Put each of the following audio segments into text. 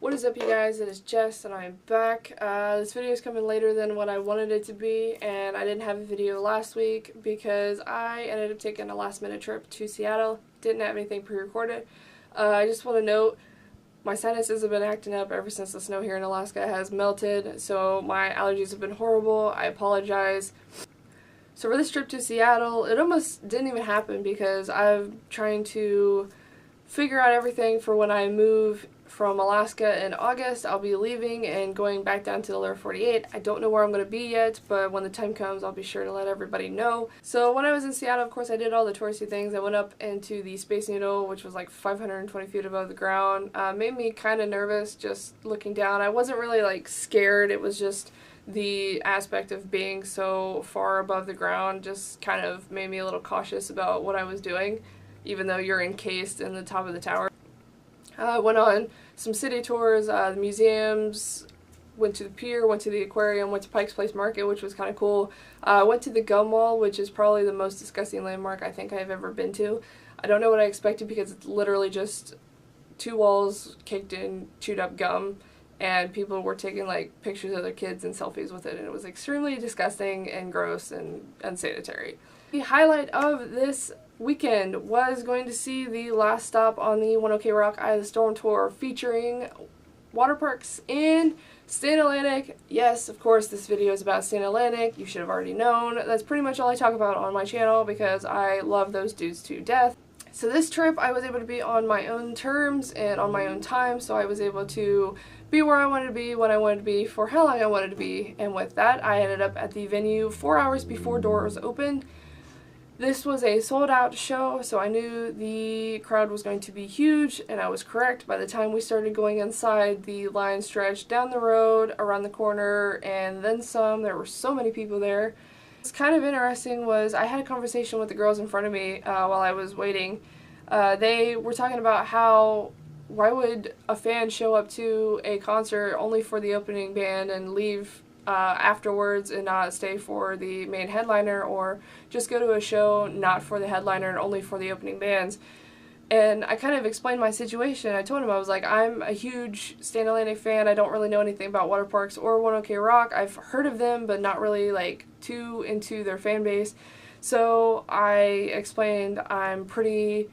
What is up, you guys? It is Jess and I'm back. This video is coming later than what I wanted it to be, and I didn't have a video last week because I ended up taking a last minute trip to Seattle. Didn't have anything pre-recorded. I just want to note my sinuses have been acting up ever since the snow here in Alaska has melted, so my allergies have been horrible. I apologize. So for this trip to Seattle, it almost didn't even happen because I'm trying to figure out everything for when I move from Alaska in August. I'll be leaving and going back down to the lower 48. I don't know where I'm going to be yet, but when the time comes, I'll be sure to let everybody know. So when I was in Seattle, of course, I did all the touristy things. I went up into the Space Needle, which was like 520 feet above the ground. Made me kind of nervous just looking down. I wasn't really like scared. It was just the aspect of being so far above the ground just kind of made me a little cautious about what I was doing, even though you're encased in the top of the tower. I went on some city tours, the museums, went to the pier, went to the aquarium, went to Pike's Place Market, which was kind of cool. Went to the gum wall, which is probably the most disgusting landmark I think I've ever been to. I don't know what I expected because it's literally just two walls caked in chewed up gum, and people were taking like pictures of their kids and selfies with it, and it was extremely disgusting and gross and unsanitary. The highlight of this weekend was going to see the last stop on the One OK Rock Eye of the Storm tour featuring Waterparks in St. Atlantic. Yes, of course, this video is about St. Atlantic. You should have already known. That's pretty much all I talk about on my channel because I love those dudes to death. So this trip I was able to be on my own terms and on my own time, so I was able to be where I wanted to be, when I wanted to be, for how long I wanted to be, and with that I ended up at the venue 4 hours before doors opened. This was a sold-out show, so I knew the crowd was going to be huge, and I was correct. By the time we started going inside, the line stretched down the road, around the corner, and then some. There were so many people there. What's kind of interesting was I had a conversation with the girls in front of me while I was waiting. They were talking about why would a fan show up to a concert only for the opening band and leave afterwards and not stay for the main headliner, or just go to a show not for the headliner and only for the opening bands. And I kind of explained my situation. I told him, I was like, I'm a huge St. Atlantic fan. I don't really know anything about Waterparks or One OK Rock. I've heard of them, but not really like too into their fan base. So I explained I'm pretty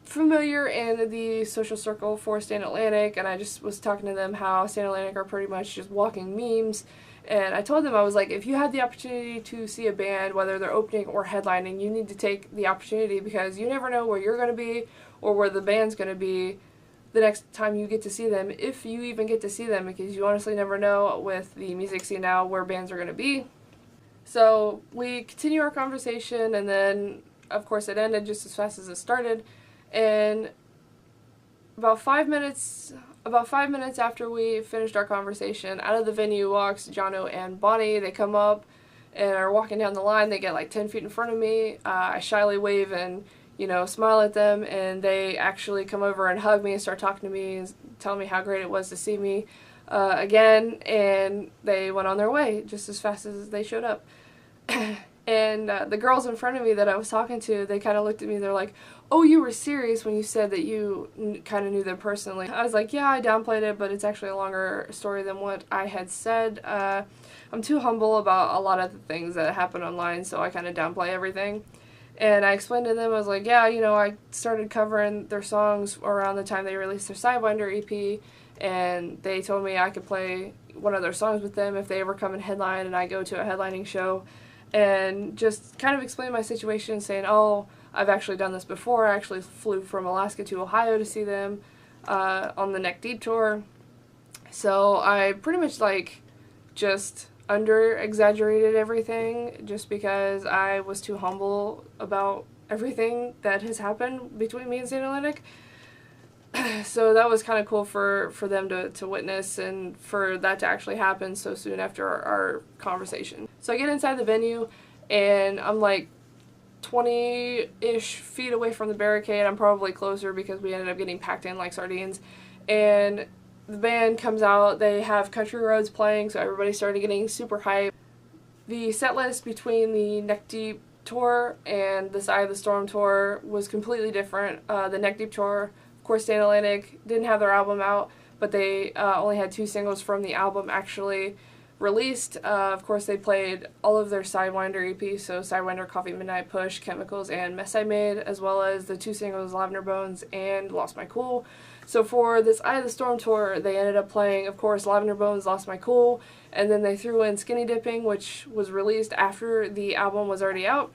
familiar in the social circle for St. Atlantic, and I just was talking to them how St. Atlantic are pretty much just walking memes. And I told them, I was like, if you had the opportunity to see a band, whether they're opening or headlining, you need to take the opportunity because you never know where you're going to be or where the band's going to be the next time you get to see them, if you even get to see them, because you honestly never know with the music scene now where bands are going to be. So we continue our conversation, and then of course it ended just as fast as it started. And about 5 minutes after we finished our conversation, out of the venue walks Jono and Bonnie. They come up and are walking down the line. They get like 10 feet in front of me. I shyly wave and, smile at them, and they actually come over and hug me and start talking to me and tell me how great it was to see me again, and they went on their way just as fast as they showed up. And the girls in front of me that I was talking to, they kind of looked at me, they're like, oh, you were serious when you said that you kind of knew them personally. I was like, yeah, I downplayed it, but it's actually a longer story than what I had said. I'm too humble about a lot of the things that happen online, so I kind of downplay everything. And I explained to them, I was like, yeah, I started covering their songs around the time they released their Sidewinder EP, and they told me I could play one of their songs with them if they ever come and headline and I go to a headlining show. And just kind of explain my situation, saying, oh, I've actually done this before. I actually flew from Alaska to Ohio to see them on the Neck Deep tour. So I pretty much just under-exaggerated everything just because I was too humble about everything that has happened between me and St. Atlantic. So that was kind of cool for them to witness, and for that to actually happen so soon after our conversation. So I get inside the venue, and I'm like 20-ish feet away from the barricade. I'm probably closer because we ended up getting packed in like sardines. And the band comes out. They have Country Roads playing, so everybody started getting super hyped. The set list between the Neck Deep tour and the Eye of the Storm tour was completely different. The Neck Deep tour, of course, St. Atlantic didn't have their album out, but they only had 2 singles from the album actually released. Of course, they played all of their Sidewinder EPs, so Sidewinder, Coffee Midnight Push, Chemicals, and Mess I Made, as well as the 2 singles Lavender Bones and Lost My Cool. So for this Eye of the Storm tour, they ended up playing, of course, Lavender Bones, Lost My Cool, and then they threw in Skinny Dipping, which was released after the album was already out.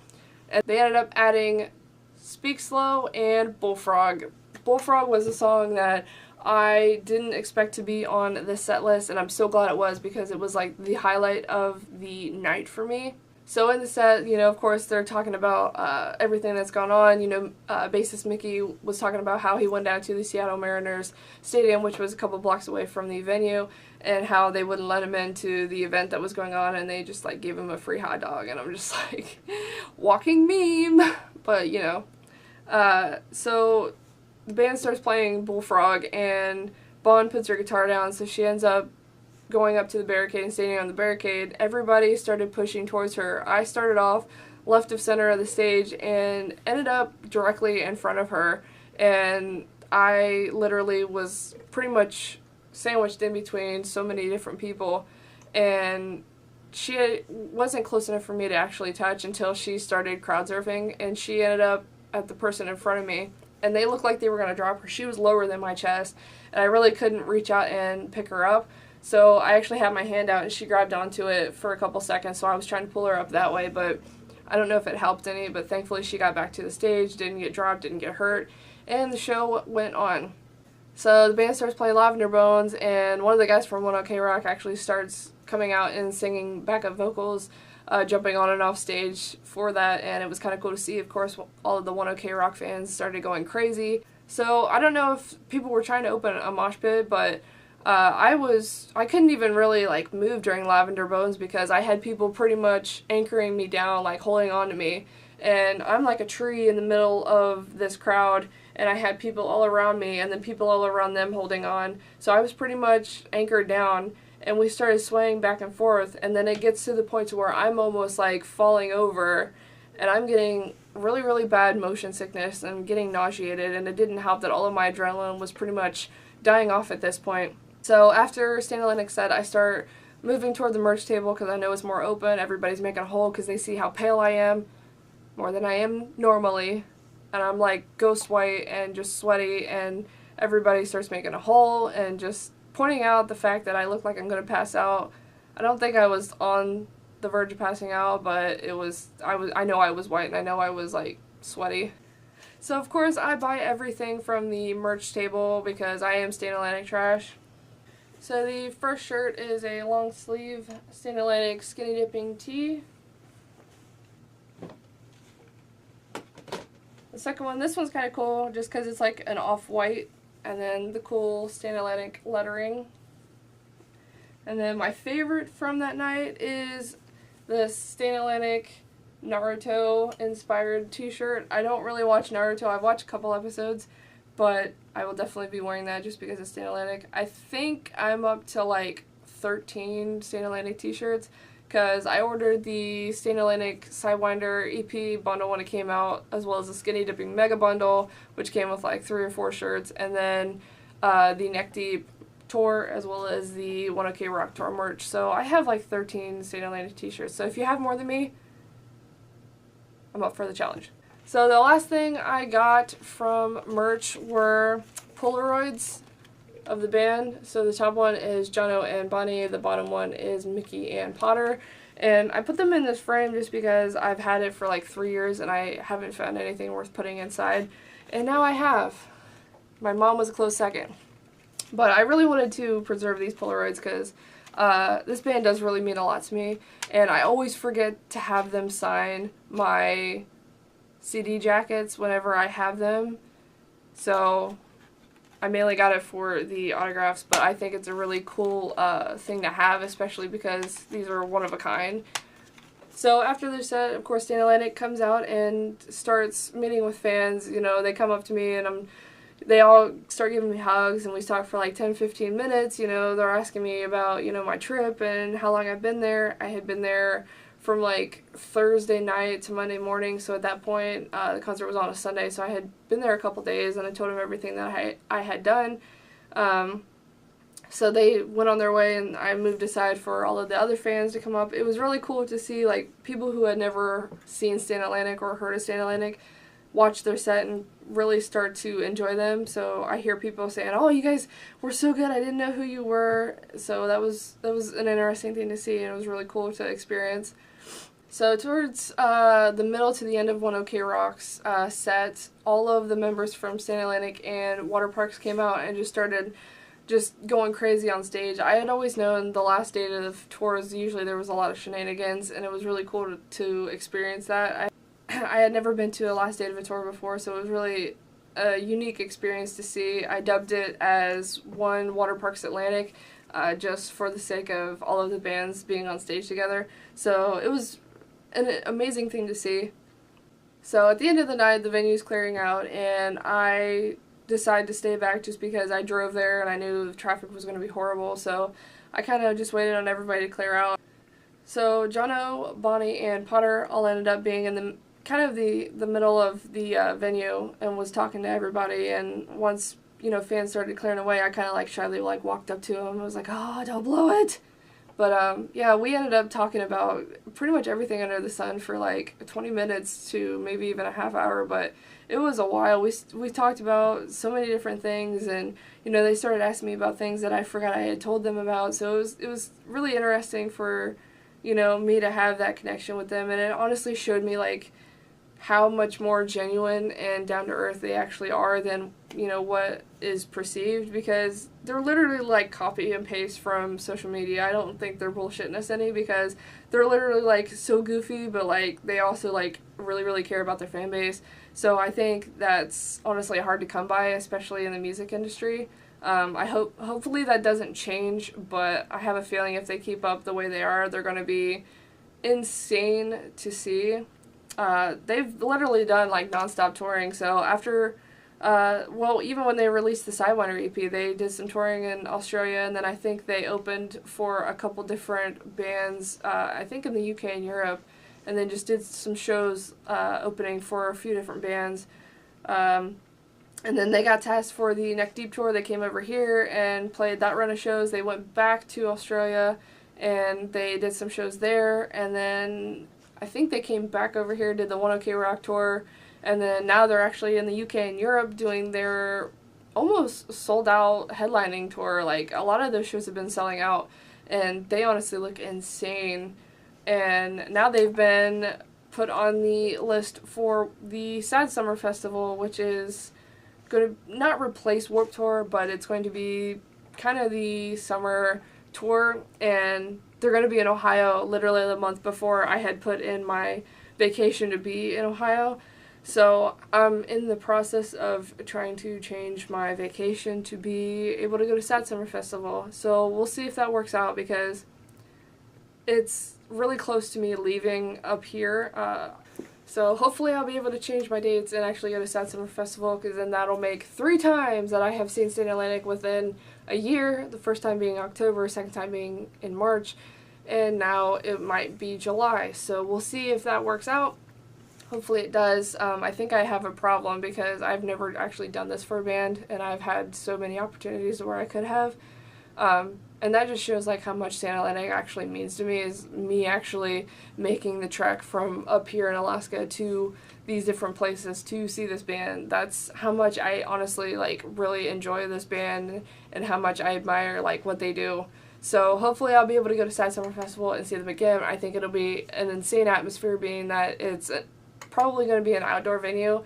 And they ended up adding Speak Slow and Bullfrog. Bullfrog was a song that I didn't expect to be on this set list, and I'm so glad it was because it was like the highlight of the night for me. So in the set, you know, of course, they're talking about everything that's gone on. You know, bassist Mickey was talking about how he went down to the Seattle Mariners Stadium, which was a couple blocks away from the venue, and how they wouldn't let him into the event that was going on, and they just like gave him a free hot dog, and I'm just like, walking meme. But you know, so the band starts playing Bullfrog, and Bon puts her guitar down, so she ends up going up to the barricade and standing on the barricade. Everybody started pushing towards her. I started off left of center of the stage and ended up directly in front of her, and I literally was pretty much sandwiched in between so many different people, and she wasn't close enough for me to actually touch until she started crowd surfing, and she ended up at the person in front of me, and they looked like they were going to drop her. She was lower than my chest, and I really couldn't reach out and pick her up. So I actually had my hand out, and she grabbed onto it for a couple seconds, so I was trying to pull her up that way, but I don't know if it helped any, but thankfully she got back to the stage, didn't get dropped, didn't get hurt, and the show went on. So the band starts playing Lavender Bones, and one of the guys from 1OK Rock actually starts coming out and singing backup vocals, jumping on and off stage for that, and it was kind of cool to see. Of course, all of the 1OK Rock fans started going crazy. So I don't know if people were trying to open a mosh pit, but I couldn't even really like move during Lavender Bones because I had people pretty much anchoring me down, like holding on to me, and I'm like a tree in the middle of this crowd, and I had people all around me and then people all around them holding on, so I was pretty much anchored down, and we started swaying back and forth, and then it gets to the point to where I'm almost like falling over, and I'm getting really, really bad motion sickness and getting nauseated, and it didn't help that all of my adrenaline was pretty much dying off at this point. So after Stand Atlantic set, I start moving toward the merch table because I know it's more open. Everybody's making a hole because they see how pale I am, more than I am normally, and I'm like ghost white and just sweaty, and everybody starts making a hole and just pointing out the fact that I look like I'm going to pass out. I don't think I was on the verge of passing out, but I know I was white, and I know I was like sweaty. So of course I buy everything from the merch table because I am Stand Atlantic trash. So the first shirt is a long sleeve Stand Atlantic skinny dipping tee. The second one, this one's kind of cool just because it's like an off-white, and then the cool Stand Atlantic lettering. And then my favorite from that night is the Stand Atlantic Naruto inspired t-shirt. I don't really watch Naruto. I've watched a couple episodes, but I will definitely be wearing that just because it's Stand Atlantic. I think I'm up to like 13 Stand Atlantic t-shirts because I ordered the Stand Atlantic Sidewinder EP bundle when it came out, as well as the Skinny Dipping Mega Bundle, which came with like 3 or 4 shirts, and then the Neck Deep tour, as well as the 1OK Rock tour merch. So I have like 13 Stand Atlantic t-shirts. So if you have more than me, I'm up for the challenge. So the last thing I got from merch were Polaroids of the band. So the top one is Jono and Bonnie, the bottom one is Mickey and Potter. And I put them in this frame just because I've had it for like 3 years and I haven't found anything worth putting inside. And now I have. My mom was a close second. But I really wanted to preserve these Polaroids because this band does really mean a lot to me. And I always forget to have them sign my CD jackets whenever I have them. So I mainly got it for the autographs, but I think it's a really cool thing to have, especially because these are one of a kind. So after the set, of course, Stand Atlantic comes out and starts meeting with fans. You know, they come up to me and they all start giving me hugs, and we talk for like 10-15 minutes. You know, they're asking me about, you know, my trip and how long I've been there. I had been there from like Thursday night to Monday morning, so at that point the concert was on a Sunday, so I had been there a couple days, and I told them everything that I had done. So they went on their way, and I moved aside for all of the other fans to come up. It was really cool to see like people who had never seen Stand Atlantic or heard of Stand Atlantic watch their set and really start to enjoy them. So I hear people saying, "Oh, you guys were so good. I didn't know who you were." So that was an interesting thing to see, and it was really cool to experience. So towards the middle to the end of One OK Rock's set, all of the members from Stand Atlantic and Waterparks came out and just started going crazy on stage. I had always known the last day of the tours, usually there was a lot of shenanigans, and it was really cool to experience that. I had never been to a last day of a tour before, so it was really a unique experience to see. I dubbed it as One Waterparks Atlantic, just for the sake of all of the bands being on stage together. So it was an amazing thing to see. So at the end of the night, the venue's clearing out, and I decided to stay back just because I drove there and I knew the traffic was going to be horrible, so I kind of just waited on everybody to clear out. So Jono, Bonnie, and Potter all ended up being in the kind of the middle of the venue and was talking to everybody, and once, you know, fans started clearing away, I kind of like shyly like walked up to him and was like, "Oh, don't blow it." But yeah, we ended up talking about pretty much everything under the sun for like 20 minutes to maybe even a half hour, but it was a while. We talked about so many different things, and you know, they started asking me about things that I forgot I had told them about. So it was really interesting for, you know, me to have that connection with them, and it honestly showed me like how much more genuine and down to earth they actually are than, you know, what is perceived, because they're literally like copy and paste from social media. I don't think they're bullshitting us any, because they're literally like so goofy, but like they also like really care about their fan base. So I think that's honestly hard to come by, especially in the music industry. Hopefully that doesn't change, but I have a feeling if they keep up the way they are, they're going to be insane to see. They've literally done like non-stop touring, so after, well, even when they released the Sidewinder EP, they did some touring in Australia, and then I think they opened for a couple different bands, I think in the UK and Europe, and then just did some shows opening for a few different bands. And then they got tasked for the Neck Deep tour. They came over here and played that run of shows. They went back to Australia and they did some shows there, and then I think they came back over here, did the One OK Rock tour, and then now they're actually in the UK and Europe doing their almost sold out headlining tour. Like, a lot of those shows have been selling out, and they honestly look insane. And now they've been put on the list for the Sad Summer Festival, which is going to not replace Warped Tour, but it's going to be kind of the summer tour, and they're going to be in Ohio literally the month before I had put in my vacation to be in Ohio. So I'm in the process of trying to change my vacation to be able to go to Sad Summer Festival. So we'll see if that works out, because it's really close to me leaving up here. So hopefully I'll be able to change my dates and actually go to Sad Summer Festival, because then that'll make 3 times that I have seen Stand Atlantic within a year. The first time being October, second time being in March, and now it might be July. So we'll see if that works out. Hopefully it does. I think I have a problem because I've never actually done this for a band, and I've had so many opportunities where I could have. And that just shows like how much Stand Atlantic actually means to me, is me actually making the trek from up here in Alaska to these different places to see this band. That's how much I honestly like really enjoy this band and how much I admire like what they do. So hopefully I'll be able to go to Sad Summer Festival and see them again. I think it'll be an insane atmosphere, being that it's probably going to be an outdoor venue.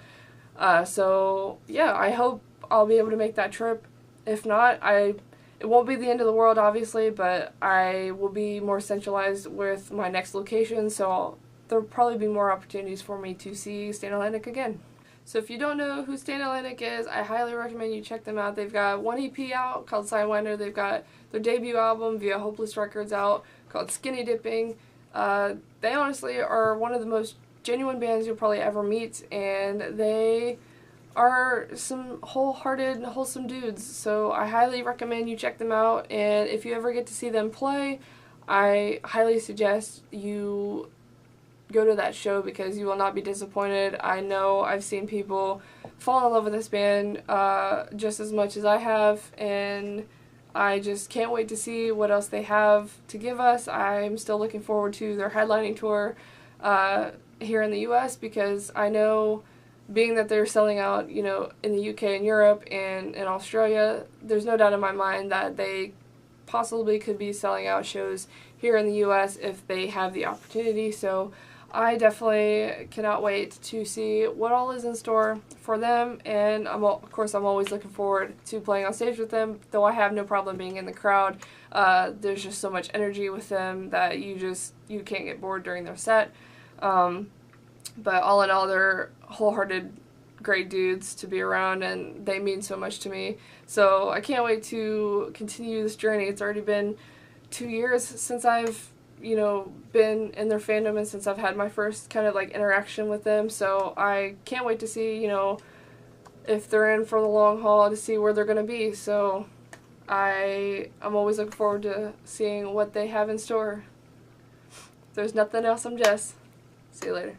So yeah, I hope I'll be able to make that trip. If not, it won't be the end of the world, obviously, but I will be more centralized with my next location, so there'll probably be more opportunities for me to see Stand Atlantic again. So if you don't know who Stand Atlantic is, I highly recommend you check them out. They've got one EP out called Sidewinder. They've got their debut album via Hopeless Records out called Skinny Dipping. They honestly are one of the most genuine bands you'll probably ever meet, and they are some wholehearted, wholesome dudes. So I highly recommend you check them out, and if you ever get to see them play, I highly suggest you go to that show, because you will not be disappointed. I know I've seen people fall in love with this band just as much as I have, and I just can't wait to see what else they have to give us. I'm still looking forward to their headlining tour here in the US, because I know, being that they're selling out, you know, in the UK and Europe and in Australia, there's no doubt in my mind that they possibly could be selling out shows here in the US if they have the opportunity. So I definitely cannot wait to see what all is in store for them, and of course I'm always looking forward to playing on stage with them, though I have no problem being in the crowd. There's just so much energy with them that you can't get bored during their set. But all in all, they're wholehearted great dudes to be around, and they mean so much to me. So I can't wait to continue this journey. It's already been 2 years since I've, you know, been in their fandom, and since I've had my first kind of like interaction with them. So I can't wait to see, you know, if they're in for the long haul, to see where they're going to be. So I'm always looking forward to seeing what they have in store. If there's nothing else, I'm Jess. See you later.